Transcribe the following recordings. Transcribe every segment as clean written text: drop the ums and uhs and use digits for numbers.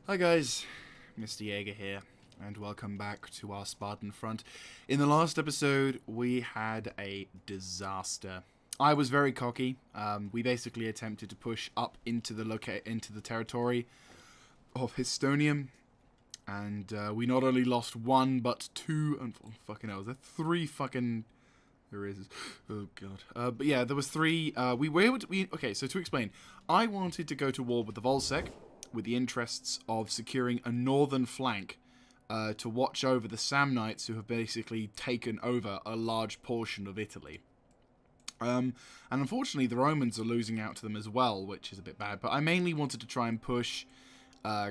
Hi guys, Mr. Jaeger here, and welcome back to our Spartan front. In the last episode, we had a disaster. I was very cocky. We basically attempted to push up into the territory of Histonium, and we not only lost one but two. And fucking hell, was there three fucking? There is. Oh god. But yeah, there was three. We were able to. Okay, so to explain, I wanted to go to war with the Volsec, with the interests of securing a northern flank to watch over the Samnites, who have basically taken over a large portion of Italy. And unfortunately, the Romans are losing out to them as well, which is a bit bad. But I mainly wanted to try and push,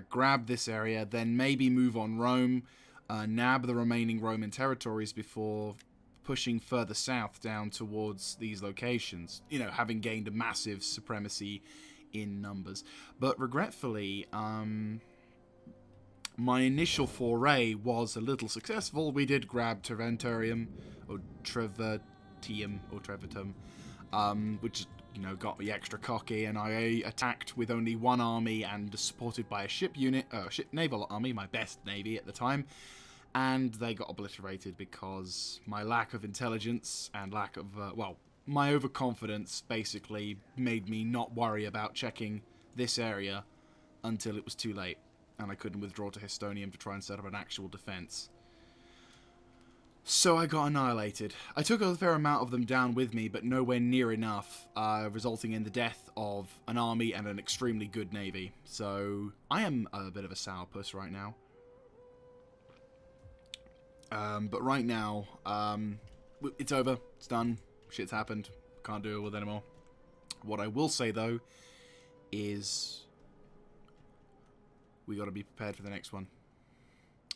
grab this area, then maybe move on Rome, nab the remaining Roman territories before pushing further south down towards these locations, you know, having gained a massive supremacy in numbers. But regretfully, my initial foray was a little successful. We did grab Treventorium, or Trevetum, which, you know, got me extra cocky, and I attacked with only one army and supported by a ship unit, naval army, my best navy at the time. And they got obliterated because my lack of intelligence and lack of, my overconfidence basically made me not worry about checking this area until it was too late. And I couldn't withdraw to Histonium to try and set up an actual defense. So I got annihilated. I took a fair amount of them down with me, but nowhere near enough, resulting in the death of an army and an extremely good navy. So I am a bit of a sourpuss right now. But right now, it's over. It's done. Shit's happened. Can't deal with it anymore. What I will say, though, is we got to be prepared for the next one.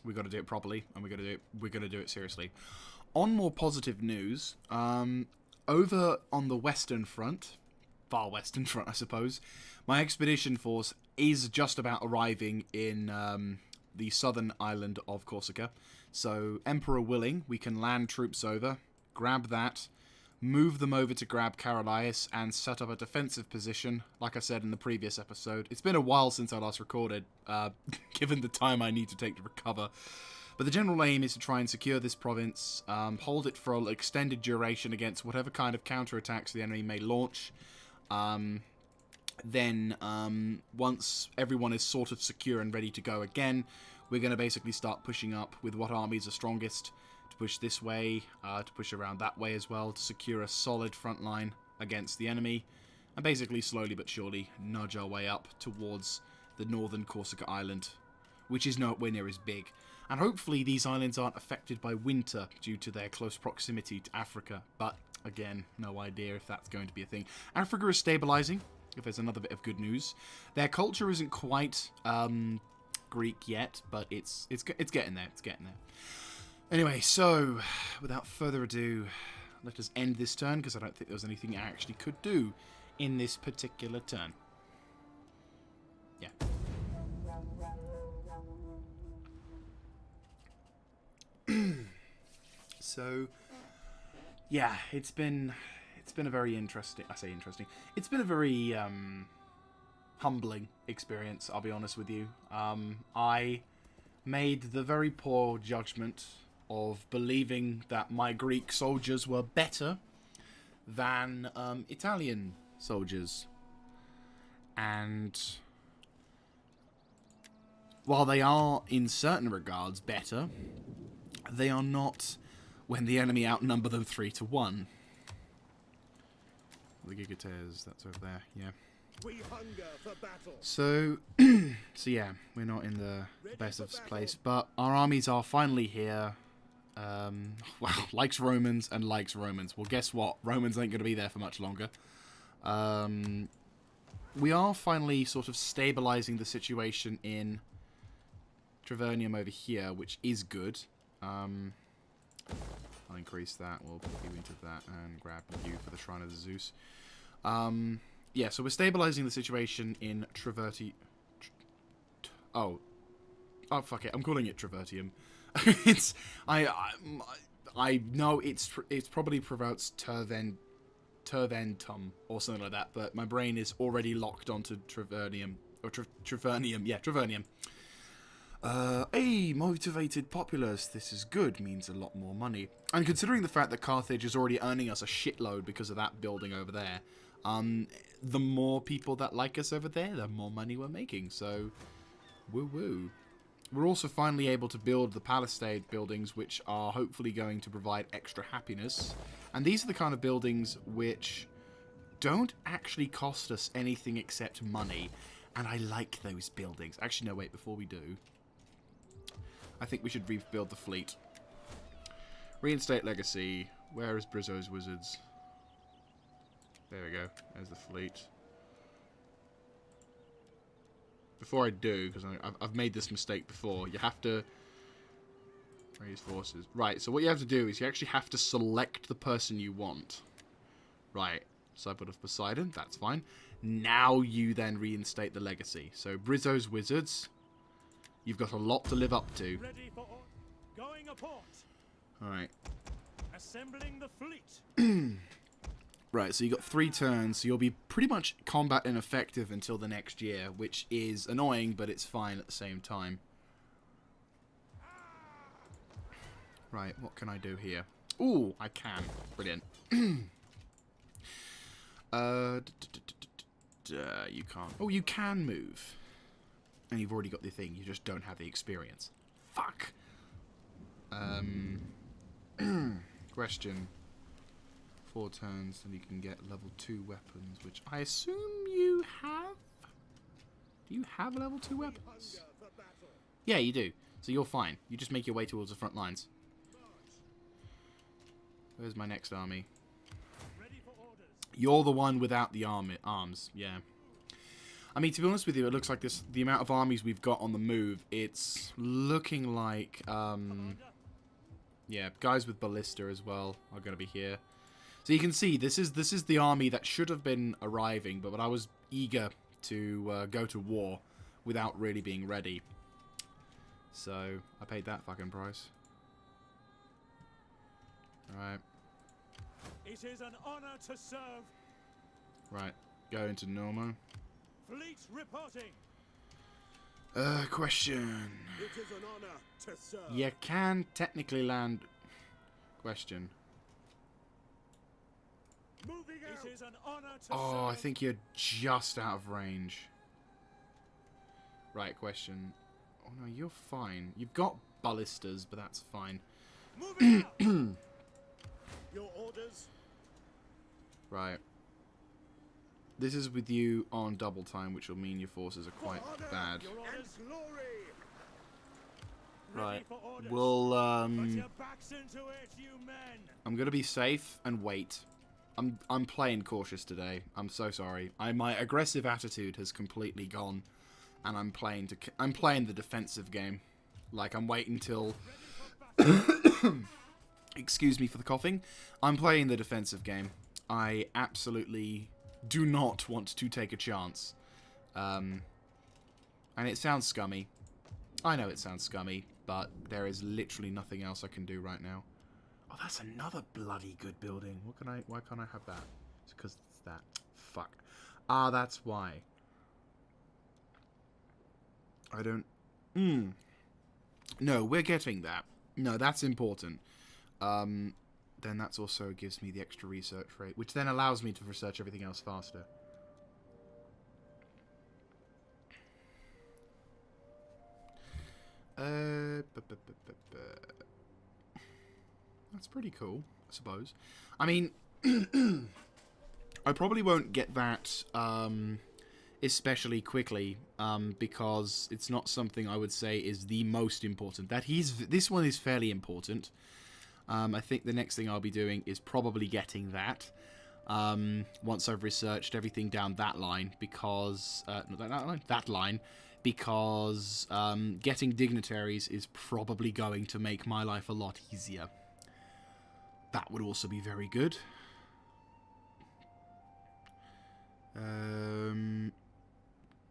We got to do it properly, and we're gonna do it seriously. On more positive news, over on the western front, far western front, I suppose, my expedition force is just about arriving in the southern island of Corsica. So, Emperor willing, we can land troops over, grab that, move them over to grab Carolias, and set up a defensive position, like I said in the previous episode. It's been a while since I last recorded, given the time I need to take to recover. But the general aim is to try and secure this province, hold it for an extended duration against whatever kind of counterattacks the enemy may launch. Then, once everyone is sort of secure and ready to go again, we're going to basically start pushing up with what armies are strongest, to push this way, to push around that way as well, to secure a solid front line against the enemy, and basically slowly but surely nudge our way up towards the northern Corsica island, which is nowhere near as big. And hopefully these islands aren't affected by winter due to their close proximity to Africa, but again, no idea if that's going to be a thing. Africa is stabilizing, if there's another bit of good news. Their culture isn't quite Greek yet, but it's getting there. It's getting there. Anyway, so without further ado, let us end this turn, because I don't think there was anything I actually could do in this particular turn. Yeah. So, yeah, it's been a very interesting. I say interesting. It's been a very humbling experience, I'll be honest with you. I made the very poor judgment of believing that my Greek soldiers were better than Italian soldiers. And while they are, in certain regards, better, they are not when the enemy outnumber them 3-1. The Gigateers, that's over there, yeah. We hunger for battle. So yeah, we're not in the best of place, but our armies are finally here. Well, likes Romans and likes Romans. Well, guess what? Romans ain't going to be there for much longer. We are finally sort of stabilizing the situation in Trevernium over here, which is good. I'll increase that. We'll put you into that and grab you for the Shrine of Zeus. Yeah, so we're stabilizing the situation in Oh, fuck it. I'm calling it Trevertium. It's I know it's probably pronounced Terventum or something like that, but my brain is already locked onto Trevernium or Trevernium. Yeah, Trevernium. A motivated populace, this is good, means a lot more money. And considering the fact that Carthage is already earning us a shitload because of that building over there, the more people that like us over there, the more money we're making, so woo-woo. We're also finally able to build the palisade buildings, which are hopefully going to provide extra happiness. And these are the kind of buildings which don't actually cost us anything except money. And I like those buildings. Actually, no, wait, before we do, I think we should rebuild the fleet. Reinstate Legacy. Where is Brizzo's Wizards? There we go. There's the fleet. Before I do, because I've made this mistake before, you have to raise forces. Right, so what you have to do is you actually have to select the person you want. Right, Disciple of Poseidon, that's fine. Now you then reinstate the legacy. So Brizzo's Wizards, you've got a lot to live up to. Ready for going a port. Alright. Assembling the fleet. Right, so you got 3 turns, so you'll be pretty much combat ineffective until the next year, which is annoying, but it's fine at the same time. Right, what can I do here? Ooh, I can. Brilliant. You can't. Oh, you can move. And you've already got the thing, you just don't have the experience. Fuck. Question. 4 turns, then you can get level 2 weapons, which I assume you have? Do you have level 2 weapons? Yeah, you do. So you're fine. You just make your way towards the front lines. Where's my next army? You're the one without the arms, yeah. I mean, to be honest with you, it looks like the amount of armies we've got on the move, it's looking like, yeah, guys with ballista as well are going to be here. So you can see, this is the army that should have been arriving, but I was eager to go to war without really being ready. So, I paid that fucking price. Alright. It is an honor to serve. Right, go into Norma. Fleet reporting. Question. It is an honor to serve. You can technically land... Question. Moving out. It is an honor to Oh, serve. I think you're just out of range. Right, question. Oh no, you're fine. You've got ballistas, but that's fine. Moving out. Your orders. Right. This is with you on double time, which will mean your forces are quite bad. Your orders. And glory. Right. Ready for orders. We'll, Put your backs into it, you men. I'm gonna be safe and wait. I'm playing cautious today. I'm so sorry. My aggressive attitude has completely gone, and I'm playing the defensive game. Like, I'm waiting till... Excuse me for the coughing. I'm playing the defensive game. I absolutely do not want to take a chance. And it sounds scummy. I know it sounds scummy, but there is literally nothing else I can do right now. Oh, that's another bloody good building. Why can't I have that? It's because it's that. Fuck. Ah, that's why. I don't... No, we're getting that. No, that's important. Then that's also gives me the extra research rate, which then allows me to research everything else faster. That's pretty cool, I suppose. I mean, I probably won't get that especially quickly because it's not something I would say is the most important. This one is fairly important. I think the next thing I'll be doing is probably getting that once I've researched everything down that line, because that line, because getting dignitaries is probably going to make my life a lot easier. That would also be very good.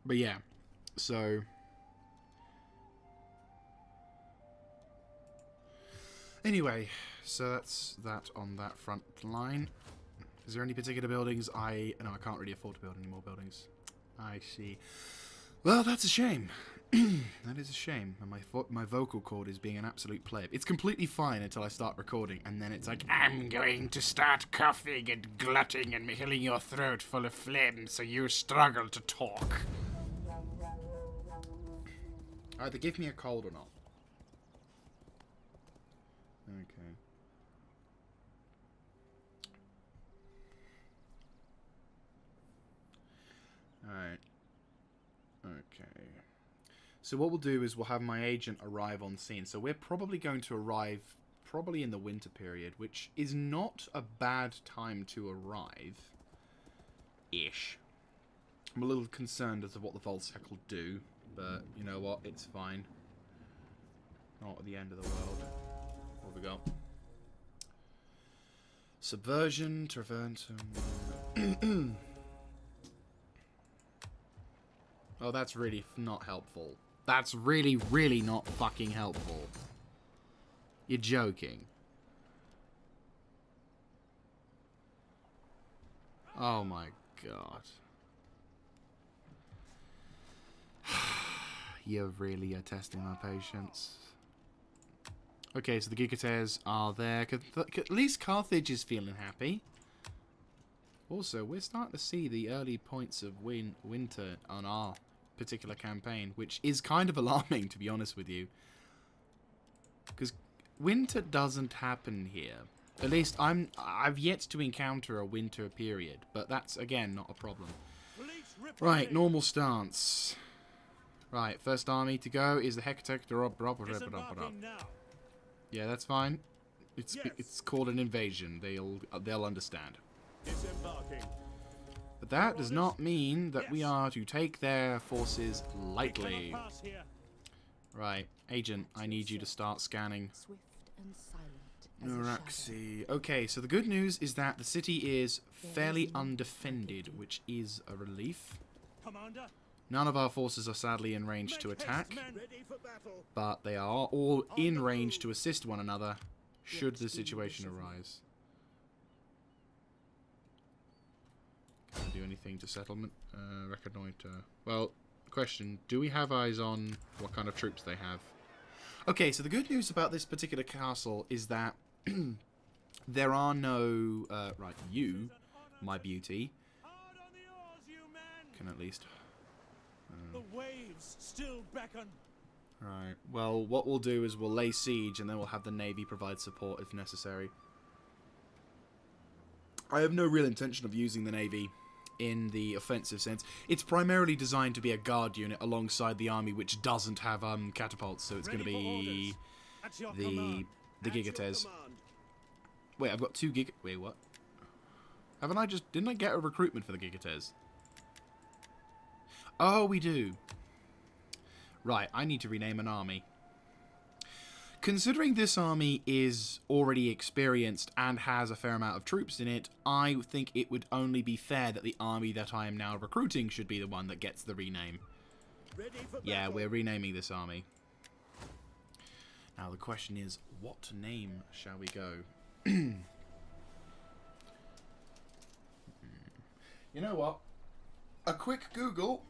But yeah, so anyway, so that's that on that front line. Is there any particular buildings no, I can't really afford to build any more buildings. I see. Well, that's a shame. That is a shame. And my vocal cord is being an absolute pleb. It's completely fine until I start recording, and then it's like, I'm going to start coughing and glutting and filling your throat full of phlegm so you struggle to talk. Either give me a cold or not. Okay. Alright. Okay. So what we'll do is we'll have my agent arrive on scene. So we're probably going to arrive probably in the winter period, which is not a bad time to arrive. Ish. I'm a little concerned as to what the Volsec will do, but you know what? It's fine. Not at the end of the world. What have we got? Subversion, Traventum. Oh, that's really not helpful. That's really, really not fucking helpful. You're joking. Oh my god. You really are testing my patience. Okay, so the Gigateers are there. At least Carthage is feeling happy. Also, we're starting to see the early points of winter on our particular campaign, which is kind of alarming, to be honest with you. Because winter doesn't happen here. At least I've yet to encounter a winter period, but that's, again, not a problem. Right, normal stance. Right, first army to go is the Hecatec. Yeah, that's fine. It's called an invasion. They'll understand. But that does not mean that we are to take their forces lightly. Right, agent, I need you to start scanning. Noraxi. Okay, so the good news is that the city is fairly undefended, which is a relief. None of our forces are sadly in range to attack, but they are all in range to assist one another should the situation arise. Can I do anything to settlement? Reconnoiter. Well, question, do we have eyes on what kind of troops they have? Okay, so the good news about this particular castle is that there are no... right, you, my beauty, can at least... The waves still beckon. Right, well, what we'll do is we'll lay siege and then we'll have the Navy provide support if necessary. I have no real intention of using the Navy in the offensive sense. It's primarily designed to be a guard unit alongside the army, which doesn't have catapults, so it's going to be the Gigates. Wait, I've got two Gig... Wait, what? Haven't I just... Didn't I get a recruitment for the Gigates? Oh, we do. Right, I need to rename an army. Considering this army is already experienced and has a fair amount of troops in it, I think it would only be fair that the army that I am now recruiting should be the one that gets the rename. Yeah, we're renaming this army. Now the question is, what name shall we go? You know what? A quick Google,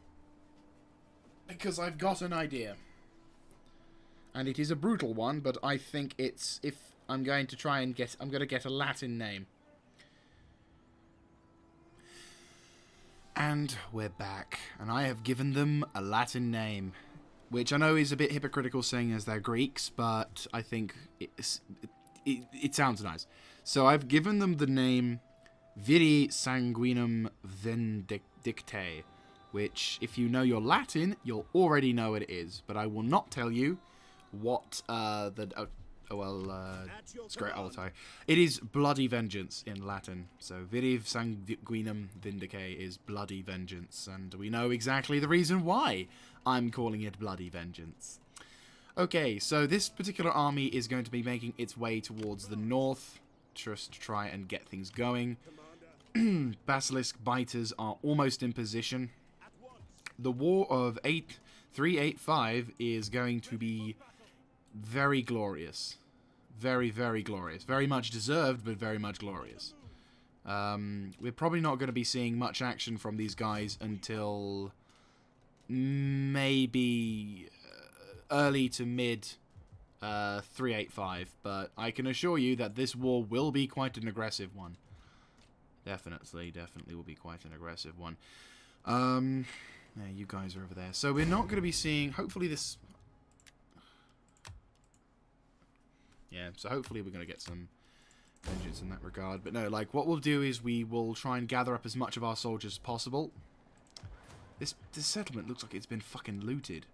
because I've got an idea. And it is a brutal one, but I think it's... If I'm going to try and get... I'm going to get a Latin name. And we're back. And I have given them a Latin name. Which I know is a bit hypocritical saying as they're Greeks, but I think it sounds nice. So I've given them the name Viri Sanguinum Vindictae. Which, if you know your Latin, you'll already know what it is. But I will not tell you what it's great, I'll tell you. It is bloody vengeance in Latin. So Viri Sanguinum Vindicae is bloody vengeance, and we know exactly the reason why I'm calling it bloody vengeance. Okay, so this particular army is going to be making its way towards the north, just to try and get things going. Basilisk biters are almost in position. The War of 385 is going to be very glorious. Very, very glorious. Very much deserved, but very much glorious. We're probably not going to be seeing much action from these guys until maybe early to mid 385, but I can assure you that this war will be quite an aggressive one. Definitely will be quite an aggressive one. Yeah, you guys are over there. So we're not going to be seeing, hopefully this... Yeah, so hopefully we're going to get some vengeance in that regard. But no, like, what we'll do is we will try and gather up as much of our soldiers as possible. This settlement looks like it's been fucking looted.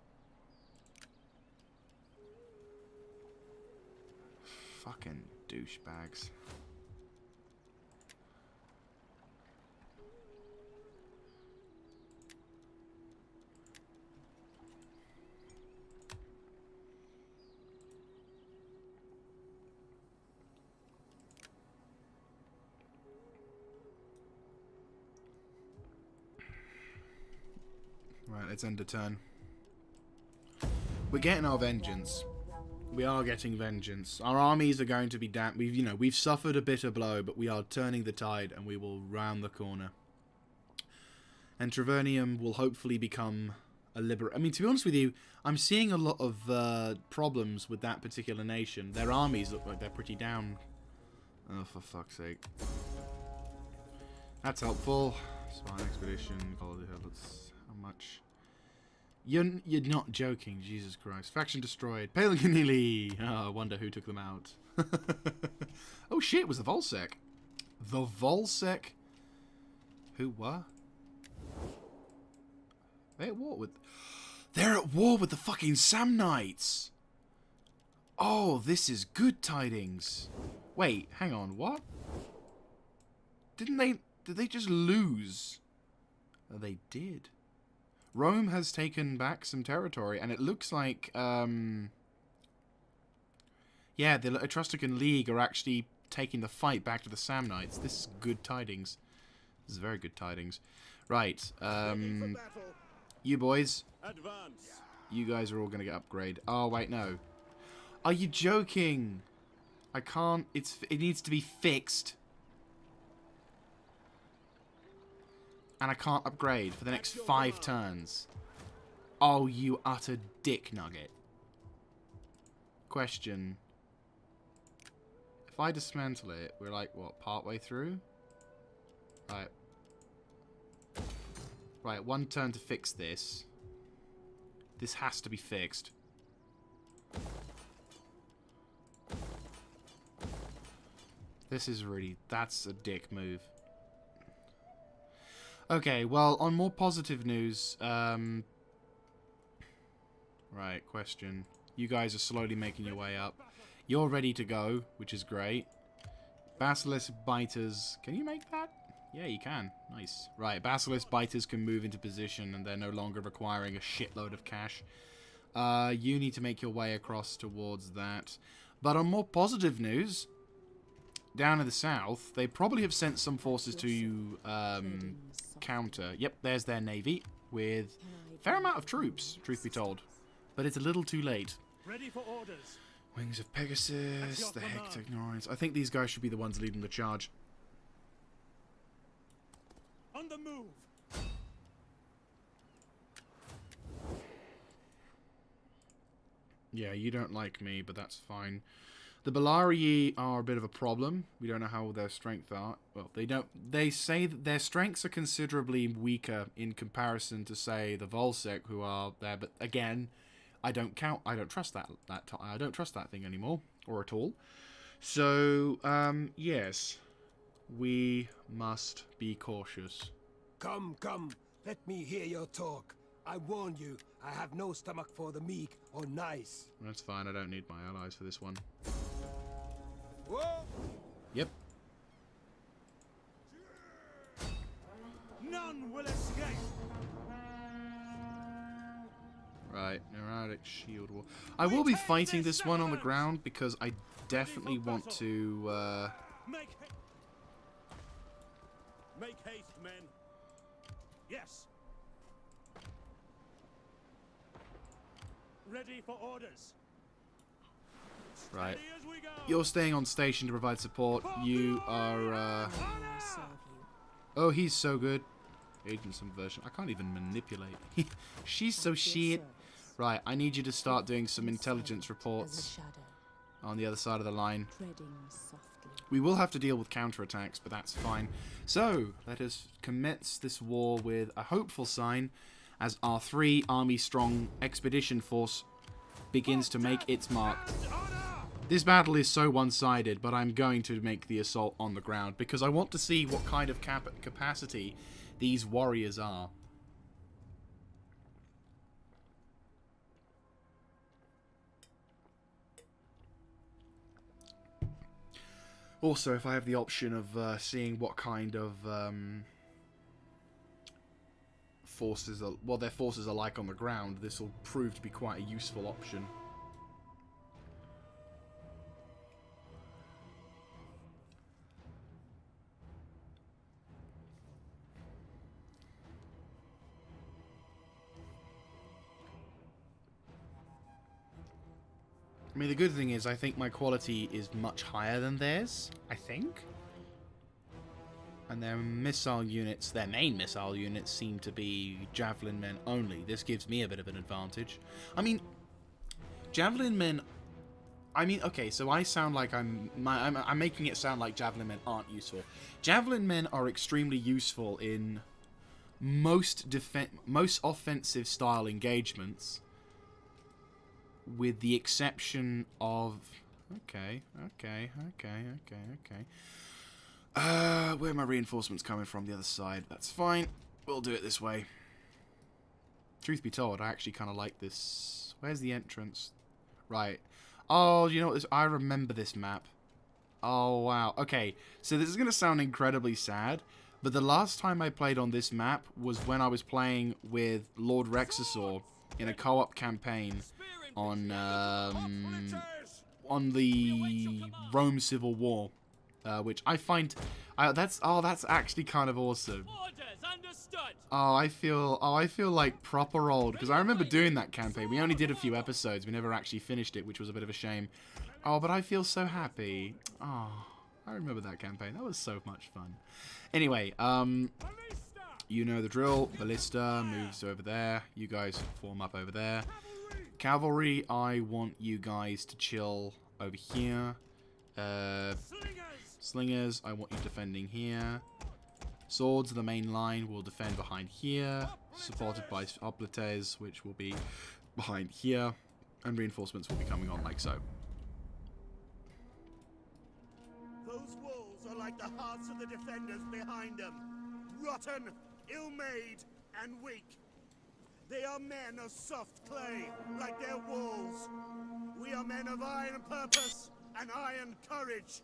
Fucking douchebags. Right, let's end the turn. We're getting our vengeance. We are getting vengeance. Our armies are going to be damp. We've suffered a bitter blow, but we are turning the tide, and we will round the corner. And Travernium will hopefully become a I mean, to be honest with you, I'm seeing a lot of problems with that particular nation. Their armies look like they're pretty down. Oh, for fuck's sake. That's helpful. Spartan expedition. How much? You're not joking, Jesus Christ. Faction destroyed. Paleganili! Oh, I wonder who took them out. Oh shit, it was the Volsec. The Volsec? Who were? They're at war with... They're at war with the fucking Samnites! Oh, this is good tidings. Wait, hang on, what? Did they just lose? Oh, they did. Rome has taken back some territory, and it looks like, yeah, the Etruscan League are actually taking the fight back to the Samnites. This is good tidings. This is very good tidings. Right, you boys, Advance. you guys are all going to get upgrade. Oh, wait, no. Are you joking? I can't, it needs to be fixed. And I can't upgrade for the next 5 turns. Oh, you utter dick nugget. Question. If I dismantle it, we're like, what, partway through? Right. Right, 1 turn to fix this. This has to be fixed. This is really... That's a dick move. Okay, well, on more positive news, right, question. You guys are slowly making your way up. You're ready to go, which is great. Basilisk Biters, can you make that? Yeah, you can. Nice. Right, Basilisk Biters can move into position, and they're no longer requiring a shitload of cash. You need to make your way across towards that. But on more positive news... Down in the south, they probably have sent some forces to counter. Yep, there's their navy with a fair amount of troops, truth be told. But it's a little too late. Ready for orders. Wings of Pegasus, the Hectic Norns. I think these guys should be the ones leading the charge. On the move. Yeah, you don't like me, but that's fine. The Bellarii are a bit of a problem. We don't know how their strength are. Well, they don't. They say that their strengths are considerably weaker in comparison to, say, the Volsec, who are there. But again, I don't trust that. I don't trust that thing anymore, or at all. So, yes, we must be cautious. Come, come. Let me hear your talk. I warn you, I have no stomach for the meek or nice. That's fine. I don't need my allies for this one. Whoa! Yep. None will escape. Right, neurotic shield wall. I will be fighting this one on the ground because I definitely want to. Make haste, men. Yes. Ready for orders. Right. Steady as we go. You're staying on station to provide support. You are. Oh, he's so good. Agent subversion. I can't even manipulate. She's so shit. Right, I need you to start doing some intelligence reports on the other side of the line. We will have to deal with counterattacks, but that's fine. So, let us commence this war with a hopeful sign as our 3-army-strong expedition force begins to make its mark. This battle is so one-sided, but I'm going to make the assault on the ground because I want to see what kind of capacity these warriors are. Also, if I have the option of seeing what kind of their forces are like on the ground, this will prove to be quite a useful option. I mean, the good thing is I think my quality is much higher than theirs, I think. And their missile units, their main missile units, seem to be javelin men only. This gives me a bit of an advantage. I mean, javelin men... I mean, okay, so I sound like I'm making it sound like javelin men aren't useful. Javelin men are extremely useful in most offensive style engagements, with the exception of... Okay. Where are my reinforcements coming from? The other side. That's fine. We'll do it this way. Truth be told, I actually kind of like this. Where's the entrance? Right. Oh, you know what? I remember this map. Oh, wow. Okay, so this is going to sound incredibly sad, but the last time I played on this map was when I was playing with Lord Rexasaur in a co-op campaign on the Rome Civil War, which I find that's actually kind of awesome. I feel like proper old because I remember doing that campaign. We only did a few episodes. We never actually finished it, which was a bit of a shame. Oh, but I feel so happy. Oh, I remember that campaign. That was so much fun. Anyway, you know the drill. Ballista moves over there. You guys form up over there. Cavalry, I want you guys to chill over here. Slingers, I want you defending here. Swords, the main line, will defend behind here, supported by hoplites, which will be behind here, and reinforcements will be coming on like so. Those walls are like the hearts of the defenders behind them. Rotten, ill-made, and weak. They are men of soft clay, like their walls. We are men of iron purpose and iron courage.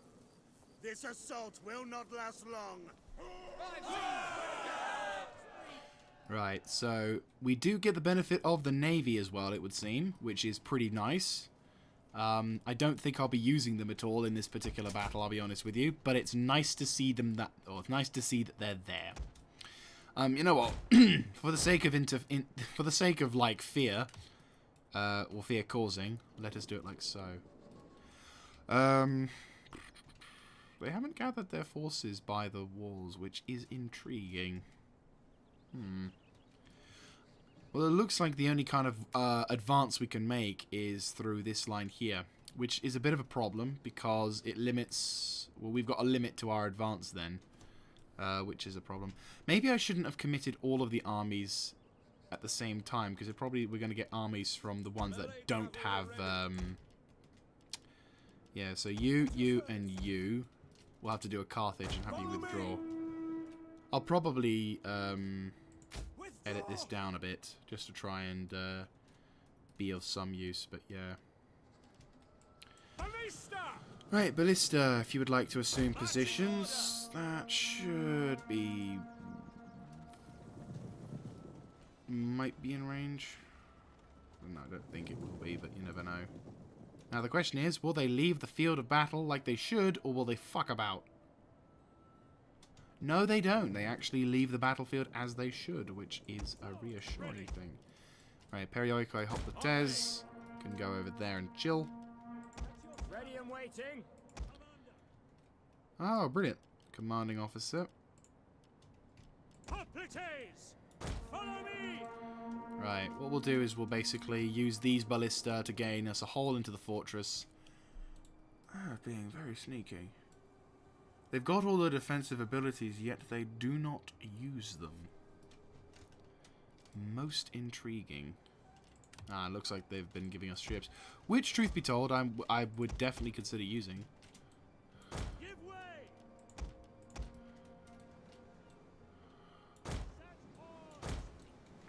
This assault will not last long. Right, so we do get the benefit of the Navy as well, it would seem, which is pretty nice. I don't think I'll be using them at all in this particular battle, I'll be honest with you, but it's nice to see them it's nice to see that they're there. You know what? for the sake of like fear, or fear causing, let us do it like so. They haven't gathered their forces by the walls, which is intriguing. Well, it looks like the only kind of advance we can make is through this line here, which is a bit of a problem because it limits... Well, we've got a limit to our advance then, which is a problem. Maybe I shouldn't have committed all of the armies at the same time, because we're going to get armies from the ones that don't have... Yeah, so you, and you... We'll have to do a Carthage and have you withdraw. I'll probably edit this down a bit just to try and be of some use, but yeah. Right, Ballista, if you would like to assume positions, that should be... Might be in range. No, I don't think it will be, but you never know. Now the question is, will they leave the field of battle like they should, or will they fuck about? No, they don't. They actually leave the battlefield as they should, which is a reassuring thing. Right, Perioikoi Hoplites can go over there and chill. Ready and waiting. Oh, brilliant. Commanding officer. Hoplites! Right, what we'll do is we'll basically use these ballista to gain us a hole into the fortress. Being very sneaky. They've got all the defensive abilities, yet they do not use them. Most intriguing. Looks like they've been giving us ships, which, truth be told, I would definitely consider using. Give way!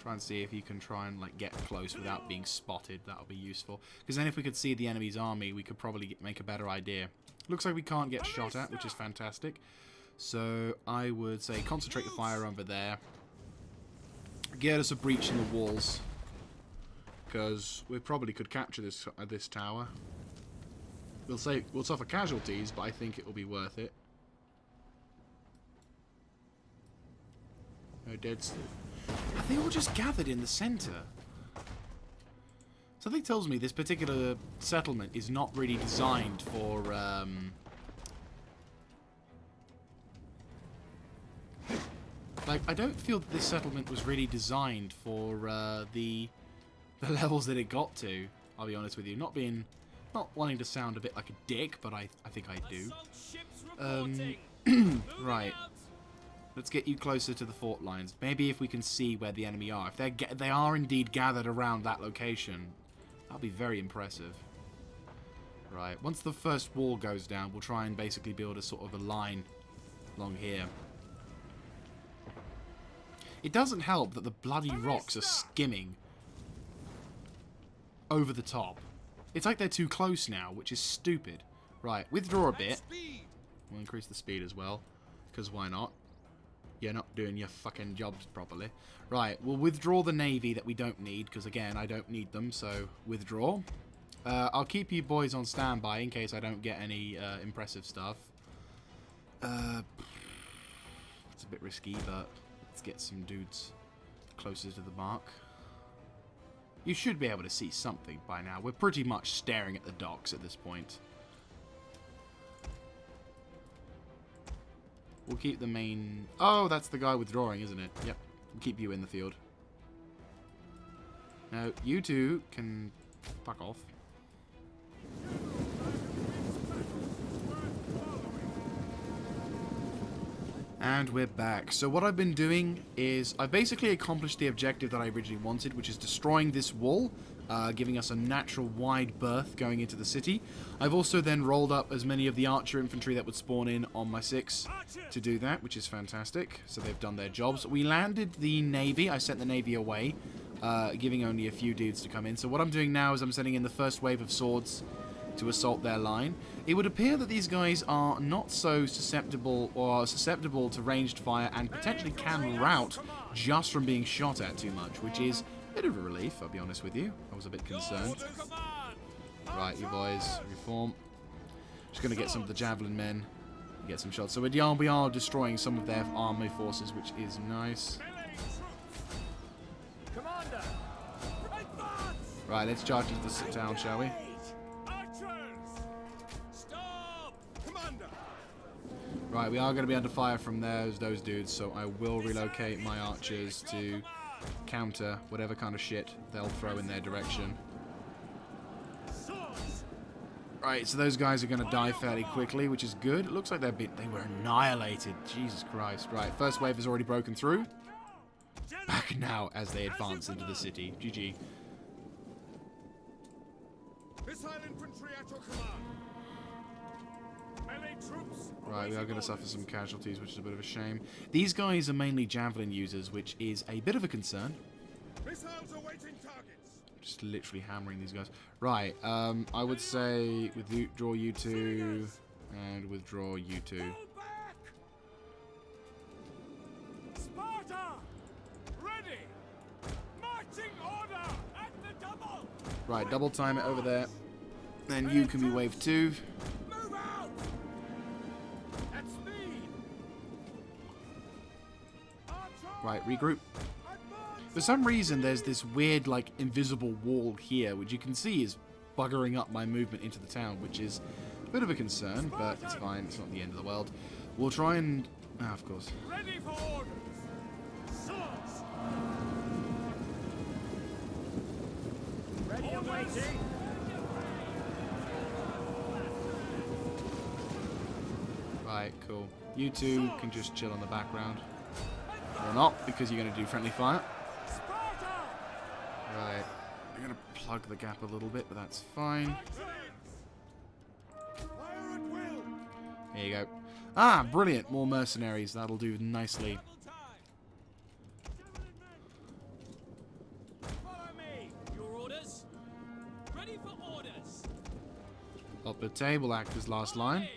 Try and see if you can try and like get close without being spotted. That'll be useful. Because then if we could see the enemy's army, we could probably make a better idea. Looks like we can't get shot at, which is fantastic. So I would say concentrate the fire over there. Get us a breach in the walls. Because we probably could capture this tower. We'll suffer casualties, but I think it will be worth it. No dead. Are they all just gathered in the center? Something tells me this particular settlement is not really designed for like, I don't feel that this settlement was really designed for the levels that it got to. I'll be honest with you, not wanting to sound a bit like a dick, but I think I do. Right. Let's get you closer to the fort lines. Maybe if we can see where the enemy are. If they are indeed gathered around that location, that'll be very impressive. Right. Once the first wall goes down, we'll try and basically build a sort of a line along here. It doesn't help that the bloody rocks are skimming over the top. It's like they're too close now, which is stupid. Right. Withdraw a bit. We'll increase the speed as well, because why not? You're not doing your fucking jobs properly. Right, we'll withdraw the navy that we don't need, because again, I don't need them, so withdraw. I'll keep you boys on standby in case I don't get any impressive stuff. It's a bit risky, but let's get some dudes closer to the mark. You should be able to see something by now. We're pretty much staring at the docks at this point. We'll keep the main... Oh, that's the guy withdrawing, isn't it? Yep. We'll keep you in the field. Now, you two can fuck off. And we're back. So what I've been doing is I've basically accomplished the objective that I originally wanted, which is destroying this wall, giving us a natural wide berth going into the city. I've also then rolled up as many of the archer infantry that would spawn in on my 6 to do that, which is fantastic. So they've done their jobs. We landed the navy. I sent the navy away, giving only a few dudes to come in. So what I'm doing now is I'm sending in the first wave of swords to assault their line. It would appear that these guys are not so susceptible to ranged fire and potentially can rout just from being shot at too much, which is a bit of a relief, I'll be honest with you. I was a bit concerned. Right, you boys, reform. Just going to get some of the javelin men, get some shots. So we are destroying some of their army forces, which is nice. Right, let's charge into the town, shall we? Right, we are going to be under fire from those dudes, so I will relocate my archers to counter whatever kind of shit they'll throw in their direction. Right, so those guys are going to die fairly quickly, which is good. It looks like they were annihilated. Jesus Christ. Right, first wave has already broken through. Back now as they advance into the city. GG. Missile infantry at your command. Melee troops. Right, we are going to suffer some casualties, which is a bit of a shame. These guys are mainly javelin users, which is a bit of a concern. Missiles awaiting targets. Just literally hammering these guys. Right, I would say withdraw you two and withdraw you two. Back. Sparta, ready. Marching order at the double. Right, double time it over there. Then you can be wave 2. Move out. At speed. Right, regroup. For some reason, there's this weird, like, invisible wall here, which you can see is buggering up my movement into the town, which is a bit of a concern, but it's fine. It's not the end of the world. We'll try and... of course. Ready for orders. Swords. Right, cool. You two can just chill in the background. Or not, because you're going to do friendly fire. Right. I'm going to plug the gap a little bit, but that's fine. There you go. Ah, brilliant. More mercenaries. That'll do nicely. Up the table, actor's last line.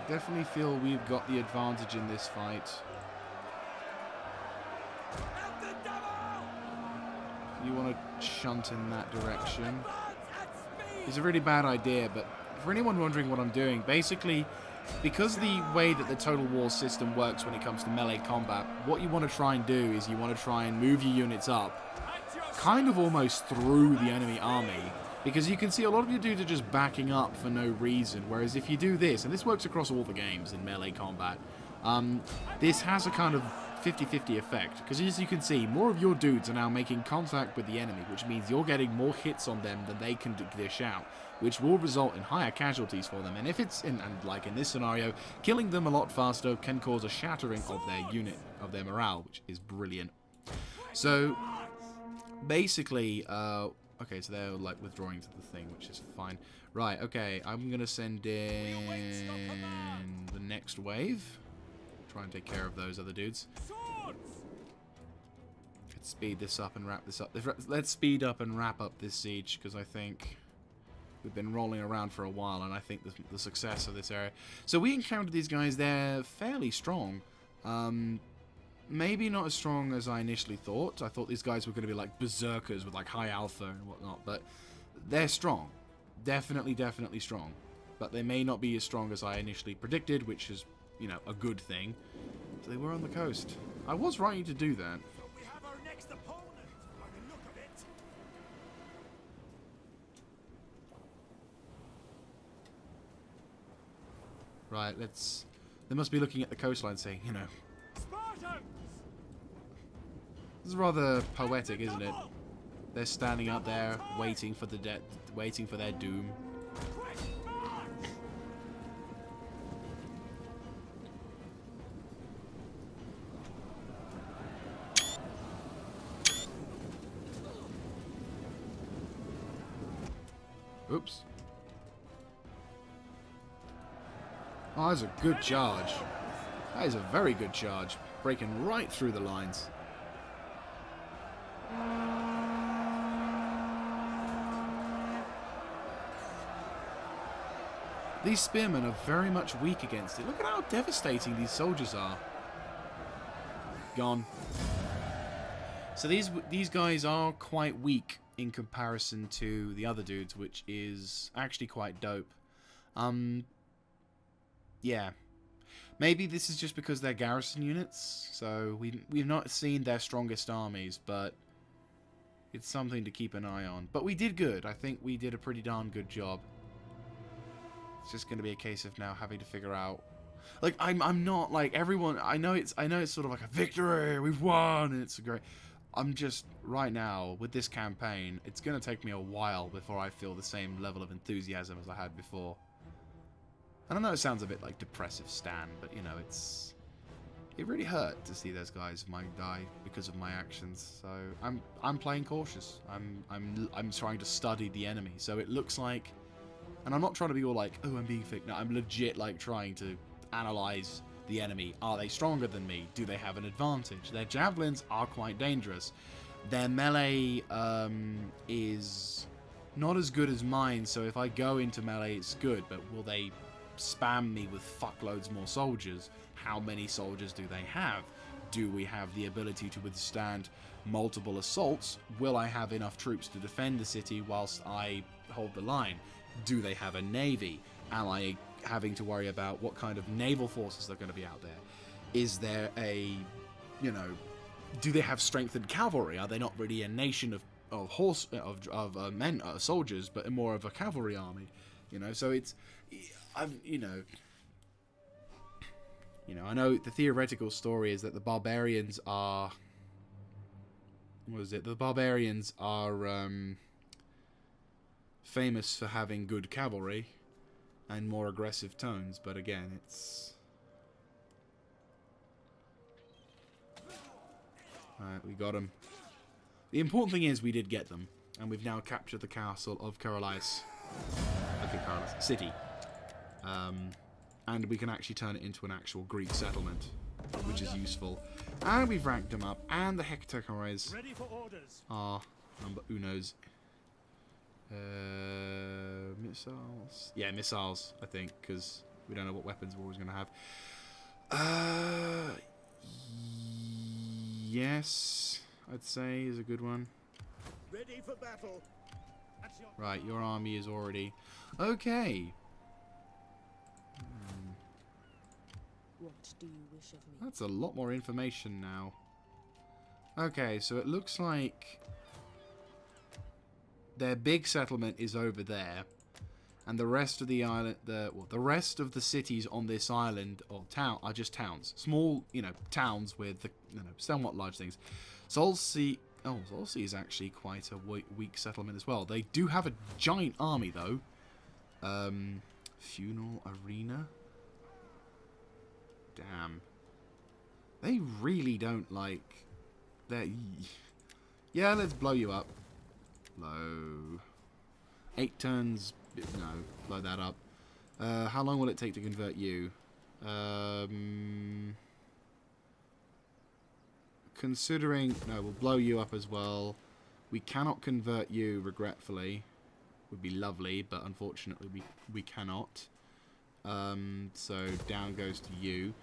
Definitely feel we've got the advantage in this fight. If you want to shunt in that direction. It's a really bad idea, but for anyone wondering what I'm doing, basically, because the way that the Total War system works when it comes to melee combat, what you want to try and do is you want to try and move your units up, kind of almost through the enemy army, because you can see a lot of your dudes are just backing up for no reason, whereas if you do this, and this works across all the games in melee combat, this has a kind of 50-50 effect, because as you can see, more of your dudes are now making contact with the enemy, which means you're getting more hits on them than they can dish out, which will result in higher casualties for them, and if it's, like in this scenario, killing them a lot faster can cause a shattering of their unit, of their morale, which is brilliant. So, basically, okay, so they're like withdrawing to the thing, which is fine. Right, okay, I'm going to send in the next wave. Try and take care of those other dudes. Let's speed this up and wrap this up. Let's speed up and wrap up this siege, because I think we've been rolling around for a while, and I think the success of this area. So we encountered these guys. They're fairly strong. Maybe not as strong as I initially thought. I thought these guys were going to be like berserkers with like high alpha and whatnot, but they're strong. Definitely, definitely strong. But they may not be as strong as I initially predicted, which is, you know, a good thing. So they were on the coast. I was right to do that. So we have our next opponent, by the look of it. Right, let's... They must be looking at the coastline saying, you know... Spartans! This is rather poetic, isn't it? They're standing out there, waiting for their doom. Oops. Oh, that's a good charge. That is a very good charge. Breaking right through the lines. These spearmen are very much weak against it. Look at how devastating these soldiers are. Gone. So these guys are quite weak in comparison to the other dudes, which is actually quite dope. Yeah. Maybe this is just because they're garrison units, so we've not seen their strongest armies, but it's something to keep an eye on. But we did good. I think we did a pretty darn good job. It's just going to be a case of now having to figure out, like, I'm not like everyone. I know it's sort of like a victory, we've won, and it's a great. I'm just right now with this campaign. It's going to take me a while before I feel the same level of enthusiasm as I had before. And I know it sounds a bit like depressive Stan, but you know, it really hurt to see those guys might die because of my actions. So I'm playing cautious. I'm trying to study the enemy. So it looks like, and I'm not trying to be all like, oh, I'm being fake. No, I'm legit like trying to analyze the enemy. Are they stronger than me? Do they have an advantage? Their javelins are quite dangerous. Their melee is not as good as mine, so if I go into melee, it's good, but will they spam me with fuckloads more soldiers? How many soldiers do they have? Do we have the ability to withstand multiple assaults? Will I have enough troops to defend the city whilst I hold the line? Do they have a navy? Am I having to worry about what kind of naval forces are going to be out there? Is there a, you know, do they have strengthened cavalry? Are they not really a nation of men, soldiers, but more of a cavalry army? You know, so it's, you know, You know, I know the theoretical story is that the barbarians are... What is it? The barbarians are famous for having good cavalry and more aggressive tones, but again, it's... Alright, we got them. The important thing is we did get them, and we've now captured the castle of Karalais. Okay, Karalais. City. And we can actually turn it into an actual Greek settlement, which is useful. And we've ranked them up, and the Hecatories are number unos. Missiles? Yeah, missiles, I think, because we don't know what weapons we're always going to have. Yes, I'd say is a good one. Ready for battle. Right, your army is already... Okay. What do you wish of me? That's a lot more information now. Okay, so it looks like their big settlement is over there, and the rest of the island, the rest of the cities on this island or town are just towns, small, towns with somewhat large things. Solsea is actually quite a weak settlement as well. They do have a giant army though. Funeral arena. Damn. They really don't like... Yeah, let's blow you up. Blow. 8 turns... No, blow that up. How long will it take to convert you? Considering... No, we'll blow you up as well. We cannot convert you, regretfully. Would be lovely, but unfortunately we cannot. So down goes to you.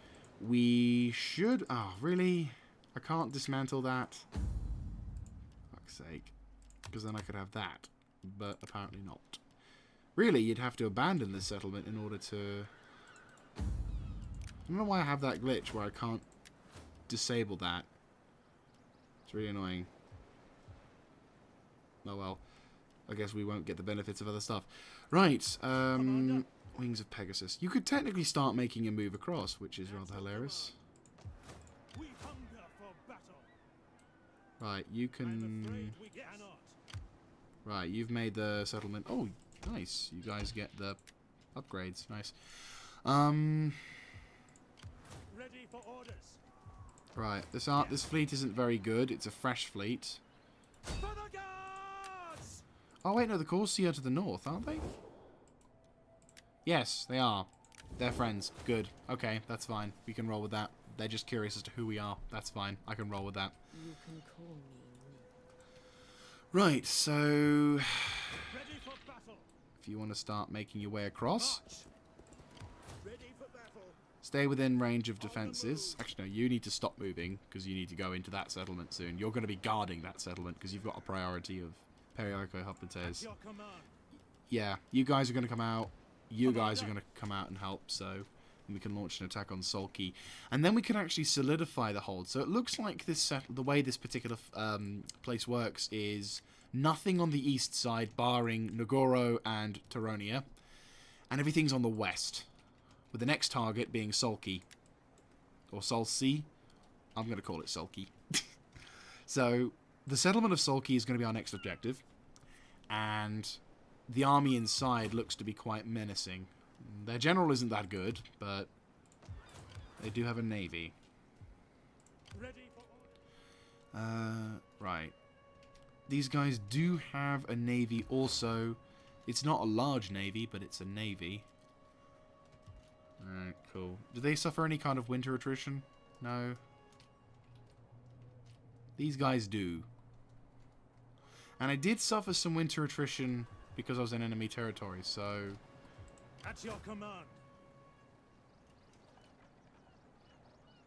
We should... Oh, really? I can't dismantle that? Fuck's sake. Because then I could have that. But apparently not. Really, you'd have to abandon this settlement in order to... I don't know why I have that glitch where I can't disable that. It's really annoying. Oh well. I guess we won't get the benefits of other stuff. Right, Wings of Pegasus. You could technically start making a move across, which is rather hilarious. We hunger for battle. Right, you can... We cannot. Right, you've made the settlement. Oh, nice. You guys get the upgrades. Nice. Ready for orders. Right, this fleet isn't very good. It's a fresh fleet. For the guards! Oh wait, no, the Corsi are to the north, aren't they? Yes, they are. They're friends. Good. Okay, that's fine. We can roll with that. They're just curious as to who we are. That's fine. I can roll with that. You can call me Nick. Right, so... Ready for battle. If you want to start making your way across, March. Ready for battle. stay within range of defenses. Actually, no, you need to stop moving, because you need to go into that settlement soon. You're going to be guarding that settlement, because you've got a priority of Perioko Hoplites. Your command. Yeah, you guys are going to come out. You guys are going to come out and help, so we can launch an attack on Sulky. And then we can actually solidify the hold. So it looks like this the way this particular place works is nothing on the east side, barring Nagoro and Taronia. And everything's on the west, with the next target being Sulky. Or Sulcy. I'm going to call it Sulky. So the settlement of Sulky is going to be our next objective. And... the army inside looks to be quite menacing. Their general isn't that good, but they do have a navy. Ready for Right. These guys do have a navy also. It's not a large navy, but it's a navy. Alright, cool. Do they suffer any kind of winter attrition? No. These guys do. And I did suffer some winter attrition... because I was in enemy territory, so... At your command.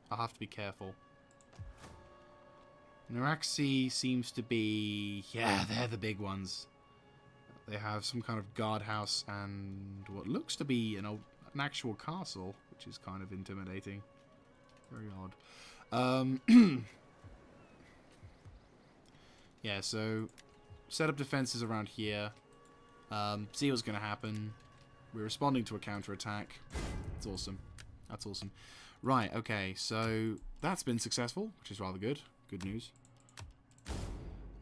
I'll have to be careful. Naraxi seems to be... yeah, they're the big ones. They have some kind of guardhouse and what looks to be an actual castle, which is kind of intimidating. Very odd. Yeah, so... set up defenses around here. See what's going to happen. We're responding to a counterattack. That's awesome. That's awesome. Right, okay, so that's been successful, which is rather good. Good news.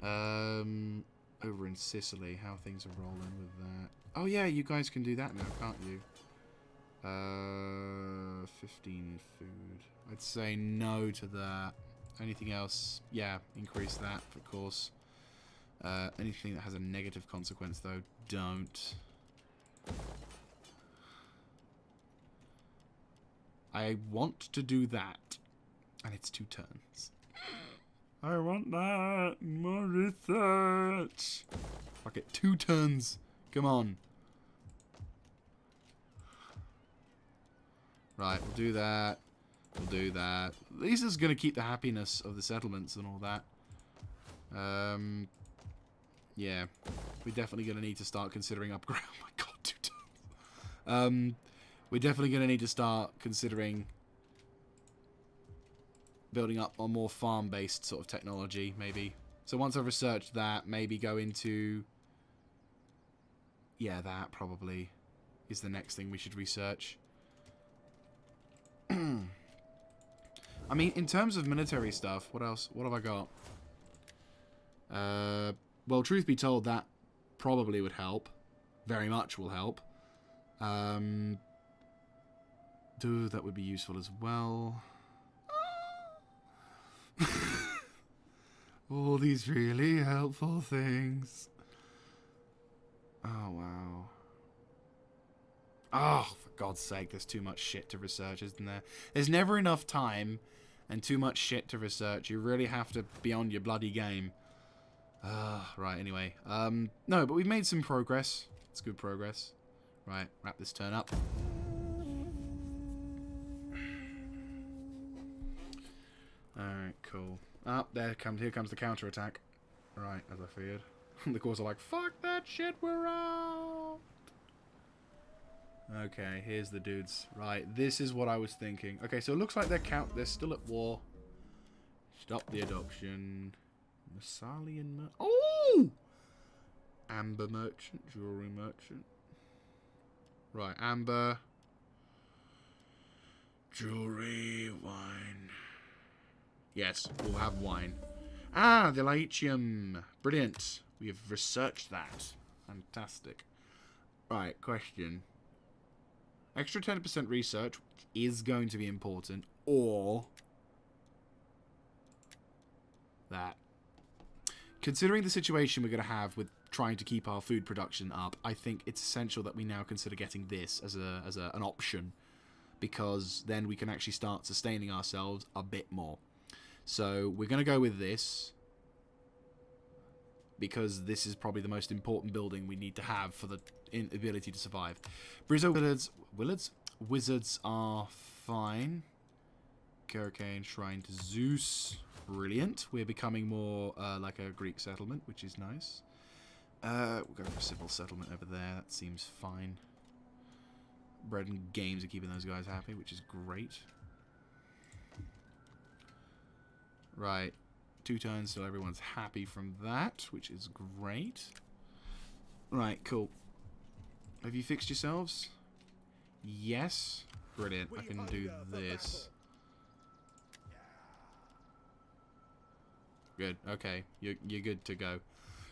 Over in Sicily, how things are rolling with that. Oh yeah, you guys can do that now, can't you? 15 food. I'd say no to that. Anything else? Yeah, increase that, of course. Anything that has a negative consequence, though, don't. I want to do that. And it's 2 turns. I want that. More research. Fuck it. 2 turns. Come on. Right, we'll do that. We'll do that. At least it's going to keep the happiness of the settlements and all that. Yeah. We're definitely going to need to start considering upgrade. Oh my god, 2 turns. We're definitely going to need to start considering building up a more farm-based sort of technology, maybe. So once I've researched that, maybe go into... Yeah, that probably is the next thing we should research. I mean, in terms of military stuff, what else? What have I got? Well, truth be told, that probably would help. Very much will help. That would be useful as well. All these really helpful things. Oh, wow. Oh, for God's sake, there's too much shit to research, isn't there? There's never enough time and too much shit to research. You really have to be on your bloody game. Right, anyway. No, but we've made some progress. It's good progress. Right, wrap this turn up. Alright, cool. Here comes the counterattack. Right, as I feared. The Corps are like, fuck that shit, we're out! Okay, here's the dudes. Right, this is what I was thinking. Okay, so it looks like they're still at war. Stop the adoption. Massalian oh! Amber merchant, jewelry merchant. Right, amber. Jewelry, wine. Yes, we'll have wine. Ah, the lithium. Brilliant. We have researched that. Fantastic. Right, question. Extra 10% research is going to be important, or that. Considering the situation we're going to have with trying to keep our food production up, I think it's essential that we now consider getting this as an option, because then we can actually start sustaining ourselves a bit more. So we're going to go with this, because this is probably the most important building we need to have for the ability to survive. Brizzo Wizards are fine. Hurricane Shrine to Zeus. Brilliant. We're becoming more like a Greek settlement, which is nice. We'll go for a civil settlement over there. That seems fine. Bread and games are keeping those guys happy, which is great. Right. 2 turns till everyone's happy from that, which is great. Right, cool. Have you fixed yourselves? Yes. Brilliant. I can do this. Good. Okay. You're good to go.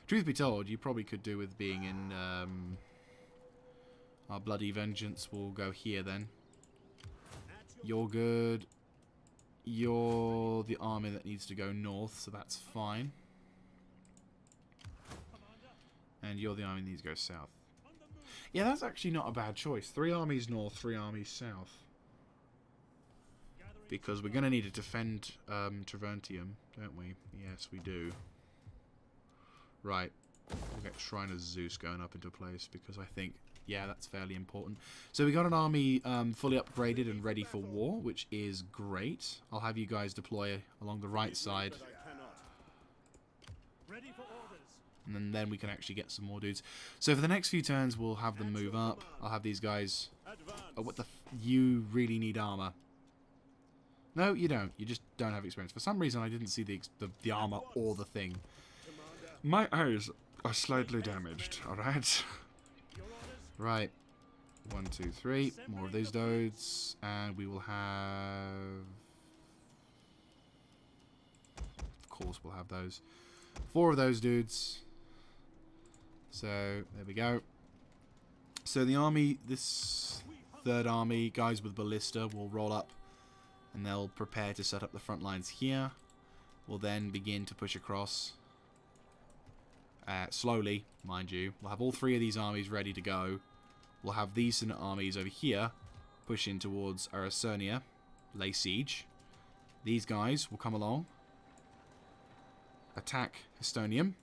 Truth be told, you probably could do with being in our bloody vengeance. Will go here then. You're good. You're the army that needs to go north, so that's fine. And you're the army that needs to go south. Yeah, that's actually not a bad choice. 3 armies north, 3 armies south. Because we're going to need to defend Travertium, don't we? Yes, we do. Right. We'll get Shrine of Zeus going up into place, because I think, yeah, that's fairly important. So we got an army fully upgraded and ready for war, which is great. I'll have you guys deploy along the right side. And then we can actually get some more dudes. So for the next few turns, we'll have them move up. I'll have these guys... Oh, what the you really need armor. No, you don't. You just don't have experience. For some reason, I didn't see the armor or the thing. My eyes are slightly damaged, alright? Right. 1, 2, 3. More of those dudes. And we will have... Of course we'll have those. 4 of those dudes. So, there we go. So the army, this third army, guys with ballista, will roll up. And they'll prepare to set up the front lines here. We'll then begin to push across. Slowly, mind you. We'll have all 3 of these armies ready to go. We'll have these armies over here push in towards Aracernia, lay siege. These guys will come along, attack Histonium,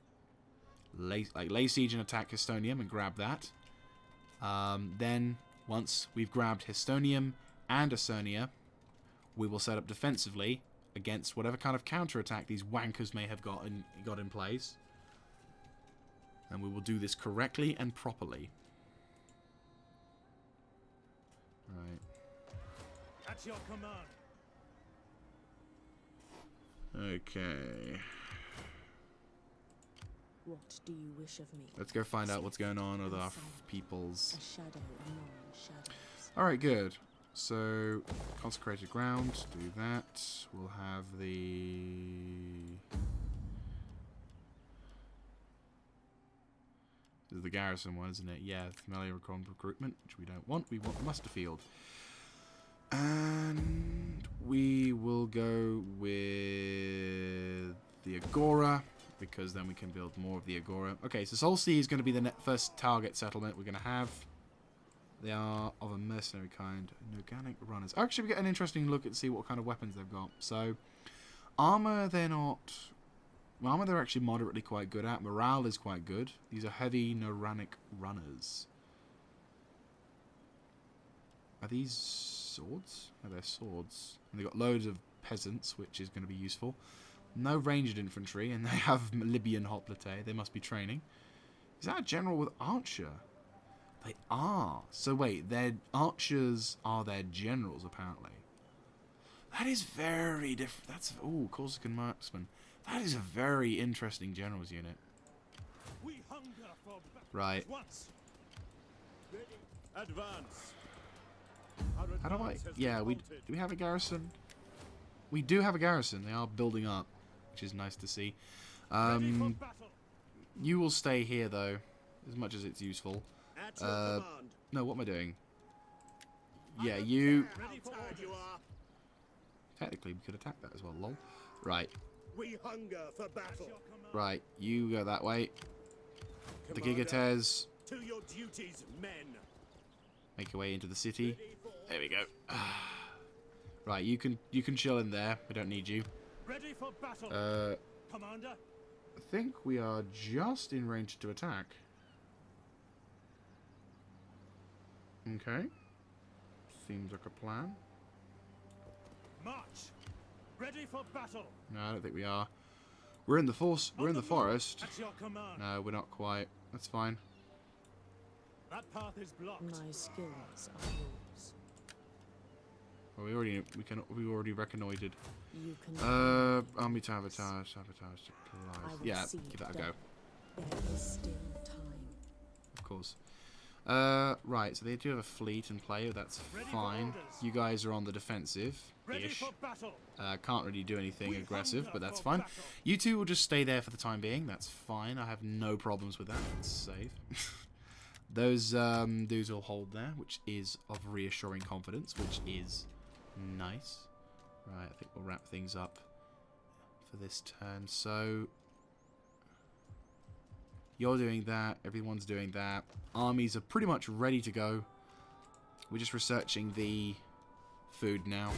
lay siege and attack Histonium and grab that. Then, once we've grabbed Histonium and Acernia, we will set up defensively against whatever kind of counterattack these wankers may have got in place. And we will do this correctly and properly. Right. At your command. Okay. What do you wish of me? Let's go find out what's going on with our peoples. A shadow among shadows. Alright, good. So, consecrated ground, do that. We'll have the... This is the garrison one, isn't it? Yeah, familiar recruitment, which we don't want. We want the muster field. And we will go with the Agora, because then we can build more of the Agora. Okay, so Solsty is going to be the first target settlement we're going to have. They are of a mercenary kind. Organic runners. Actually, we get an interesting look at see what kind of weapons they've got. So, armor, they're not... Armor, they're actually moderately quite good at. Morale is quite good. These are heavy Noranic runners. Are these swords? No, they're swords. And they've got loads of peasants, which is going to be useful. No ranged infantry, and they have Libyan hoplite. They must be training. Is that a general with archer? They are. So wait, their archers are their generals, apparently. That is very different. That's... Ooh, Corsican marksman. That is a very interesting generals unit. We hunger for Right. once. Advance. How do I... Yeah, do we have a garrison? We do have a garrison. They are building up, which is nice to see. You will stay here, though, as much as it's useful. At your command. No, what am I doing? Yeah, you... How tired you are. Technically, we could attack that as well, lol. Right, We hunger for battle. right. You go that way. The Commander, Gigates, to your duties, men. make your way into the city. There we go. Right, you can chill in there. We don't need you. Ready for battle. Commander. I think we are just in range to attack. Okay. Seems like a plan. March. Ready for battle. No, I don't think we are. We're in the force. We're in the forest. At your command. No, we're not quite. That's fine. That path is blocked. My skills are yours. Well, we already reconnoitered. You can. Army sabotage, supplies. I will Yeah, see give that a death. go. There is still time. Of course. Right. So they do have a fleet in play. That's Ready for fine. orders. You guys are on the defensive. Ready Ish. for battle. Can't really do anything We aggressive, hunger but that's for fine. battle. You two will just stay there for the time being. That's fine. I have no problems with that. It's safe. Those dudes will hold there, which is of reassuring confidence, which is nice. Right, I think we'll wrap things up for this turn. So you're doing that. Everyone's doing that. Armies are pretty much ready to go. We're just researching the food now.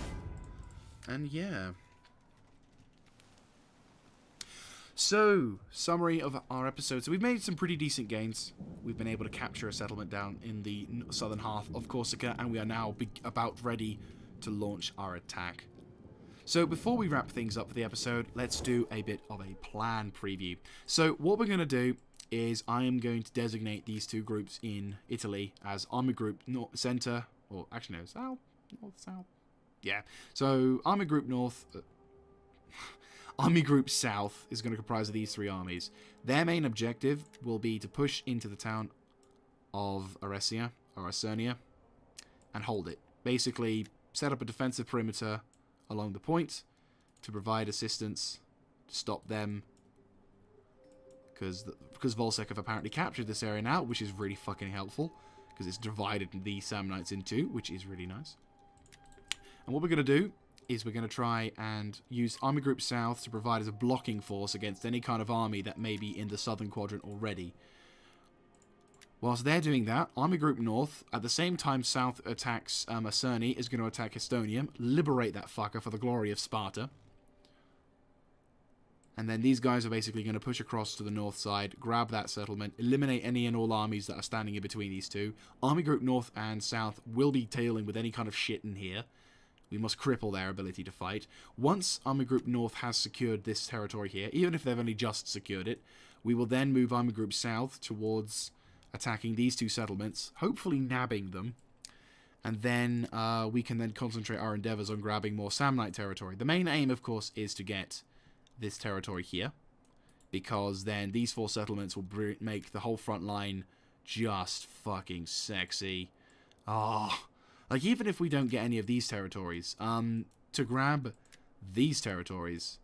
And yeah. So, summary of our episode. So we've made some pretty decent gains. We've been able to capture a settlement down in the southern half of Corsica, and we are now about ready to launch our attack. So before we wrap things up for the episode, let's do a bit of a plan preview. So what we're going to do is I am going to designate these two groups in Italy as Army Group North Center, or actually no, South, North, South. Yeah. So Army Group North, Army Group South is going to comprise of these three armies. Their main objective will be to push into the town of Aracernia, and hold it. Basically, set up a defensive perimeter along the point to provide assistance to stop them. Because Volsec have apparently captured this area now, which is really fucking helpful. Because it's divided the Samnites in two, which is really nice. And what we're going to do is we're going to try and use Army Group South to provide as a blocking force against any kind of army that may be in the southern quadrant already. Whilst they're doing that, Army Group North, at the same time South attacks Acerni, is going to attack Estonium, liberate that fucker for the glory of Sparta. And then these guys are basically going to push across to the north side, grab that settlement, eliminate any and all armies that are standing in between these two. Army Group North and South will be tailing with any kind of shit in here. We must cripple their ability to fight. Once Army Group North has secured this territory here, even if they've only just secured it, we will then move Army Group South towards attacking these two settlements, hopefully nabbing them. And then we can then concentrate our endeavours on grabbing more Samnite territory. The main aim, of course, is to get this territory here, because then these four settlements will make the whole front line just fucking sexy. Like, even if we don't get any of these territories, to grab these territories,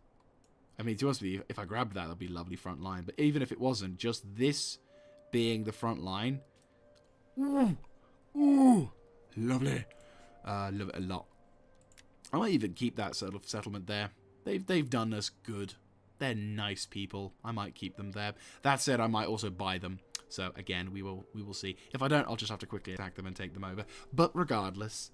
I mean, to be honest with you, if I grabbed that, that'd be a lovely front line. But even if it wasn't, just this being the front line, ooh, lovely. Love it a lot. I might even keep that sort of settlement there. They've done us good. They're nice people. I might keep them there. That said, I might also buy them. So again, we will see. If I don't, I'll just have to quickly attack them and take them over. But regardless,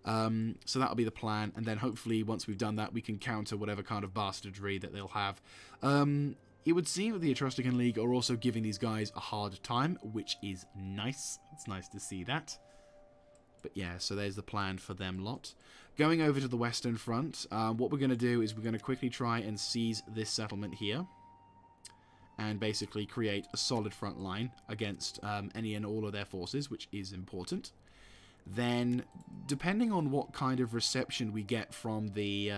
so that'll be the plan. And then hopefully, once we've done that, we can counter whatever kind of bastardry that they'll have. It would seem that the Etruscan League are also giving these guys a hard time, which is nice. It's nice to see that. But yeah, so there's the plan for them lot. Going over to the Western Front, what we're going to do is we're going to quickly try and seize this settlement here. And basically create a solid front line against any and all of their forces, which is important. Then, depending on what kind of reception we get from the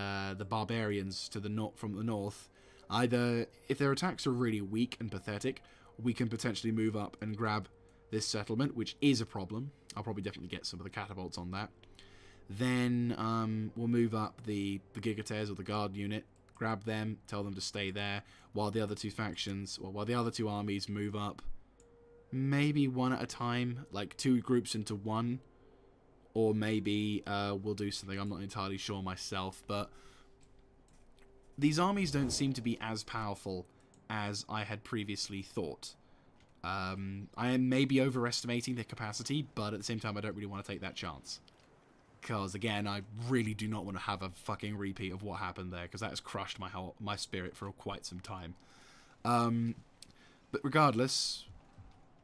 barbarians to the from the north, either if their attacks are really weak and pathetic, we can potentially move up and grab this settlement, which is a problem. I'll probably definitely get some of the catapults on that. Then we'll move up the Gigateers or the guard unit, grab them, tell them to stay there, while the other two factions, or while the other two armies move up, maybe one at a time, like two groups into one, or maybe we'll do something, I'm not entirely sure myself, but these armies don't seem to be as powerful as I had previously thought. I am maybe overestimating their capacity, but at the same time I don't really want to take that chance. Because, again, I really do not want to have a fucking repeat of what happened there, because that has crushed my spirit for quite some time. But regardless,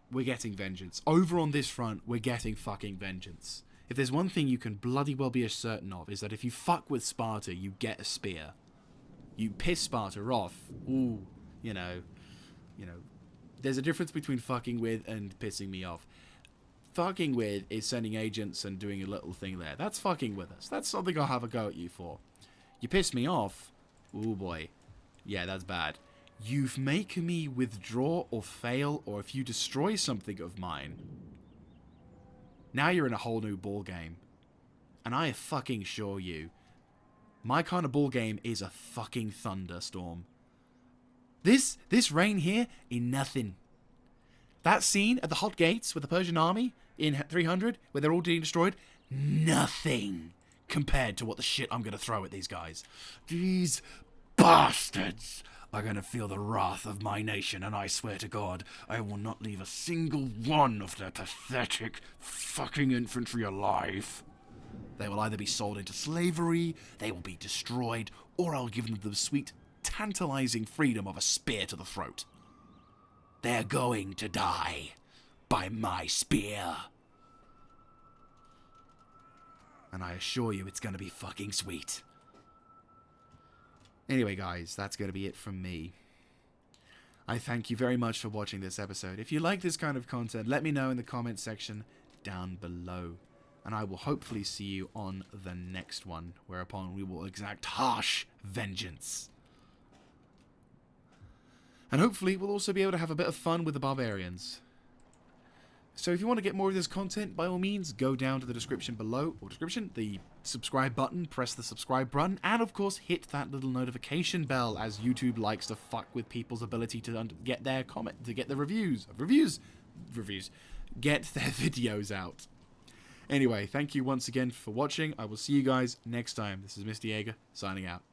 we're getting vengeance. Over on this front, we're getting fucking vengeance. If there's one thing you can bloody well be as certain of, is that if you fuck with Sparta, you get a spear. You piss Sparta off, ooh, you know, there's a difference between fucking with and pissing me off. Fucking with is sending agents and doing a little thing there. That's fucking with us. That's something I'll have a go at you for. You piss me off, ooh boy, yeah, that's bad. You've make me withdraw or fail, or if you destroy something of mine, now you're in a whole new ball game. And I fucking assure you, my kind of ball game is a fucking thunderstorm. This rain here is nothing. That scene at the Hot Gates with the Persian army in 300, where they're all being destroyed, nothing compared to what the shit I'm going to throw at these guys. These bastards are going to feel the wrath of my nation, and I swear to God, I will not leave a single one of their pathetic fucking infantry alive. They will either be sold into slavery, they will be destroyed, or I'll give them the sweet, tantalizing freedom of a spear to the throat. They're going to die by my spear. And I assure you it's going to be fucking sweet. Anyway, guys, that's going to be it from me. I thank you very much for watching this episode. If you like this kind of content, let me know in the comments section down below. And I will hopefully see you on the next one, whereupon we will exact harsh vengeance. And hopefully we'll also be able to have a bit of fun with the barbarians. So if you want to get more of this content, by all means, go down to the description below, or description, the subscribe button, press the subscribe button, and of course hit that little notification bell, as YouTube likes to fuck with people's ability to get their comment, to get the reviews, get their videos out. Anyway, thank you once again for watching. I will see you guys next time. This is Mr. Jaeger, signing out.